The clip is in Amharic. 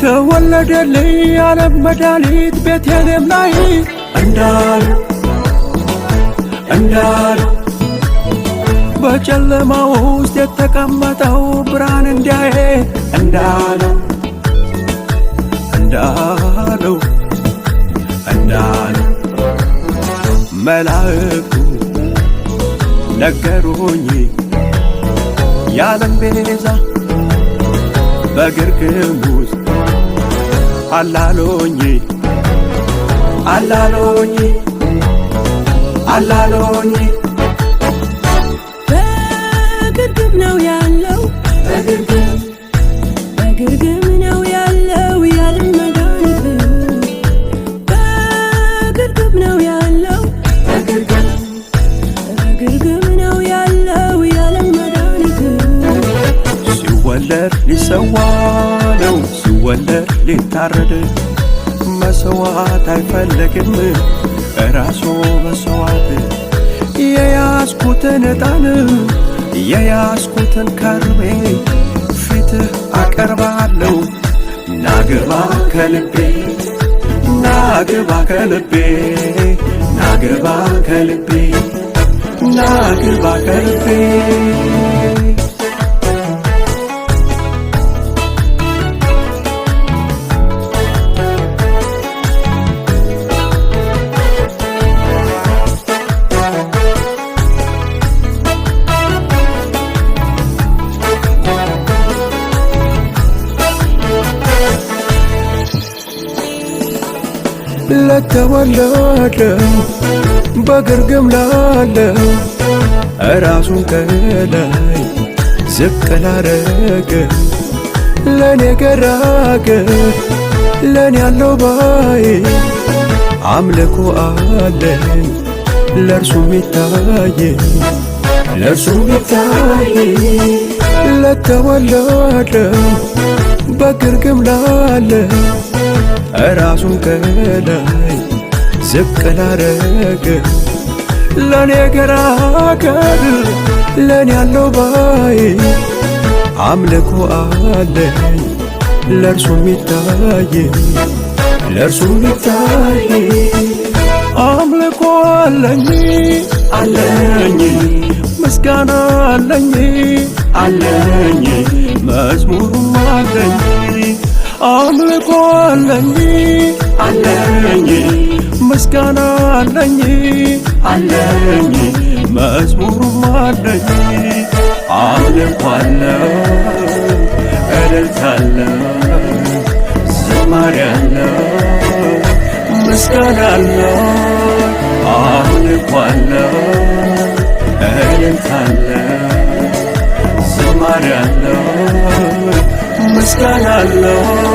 ተወለደልኝ ዓለም መድኃኒት ቤቴልሔም ላይ እንዳሉ በጨለማ ውስጥ የተቀመጠው ብርሃን እንዲያየ እንዳለው መላእክቱ ነገሩኝ የዓለም ቤዛ በግርግም ውስጥ አላሎኝ በግርግም ነው ያለው በግርግም ነው ያለው የዓለም መድኃኒት በግርግም ነው ያለው በግርግም ነው ያለው የዓለም መድኃኒት ሲወለድ ሊሰዋ ነው ሲወለድ ሊታረድ መሰዋት አይፈለግም ራሱ መሰዋት የያዝኩትን ዕጣን የያዝኩትን ከርቤ ፊትህ አቀርባለሁ ናግባ ከልቤ ናግባ ከልቤ ናግባ ከልቤ ናግባ ከልቤ ለተወለደው በግርግም ላለው ራሱን ከላይ ዝቅ ላረገ ለኔ ገራገር ለኔ ያለው ባይ አምልኮ አለኝ ለእርሱ ሚታይ ለተወለደው በግርግም ላለው ራሱን ከላይ ዝቅ ላረገ ለኔ ገራገር ለኔ ያለው ባይ አምልኮ አለኝ ለእርሱ ሚታይ አምልኮ አለኝ ምስጋና አለኝ መዝሙሩም አለኝ አምልኮ አለኝ ምስጋና አለኝ መዝሙሩም አለኝ አምልኮ አለኝ እልልታ አለኝ ዝማሬ አለኝ ምስጋና አለኝ አምልኮ አለኝ እልልታ አለኝ ዝማሬ አለኝ ምስጋና አለኝ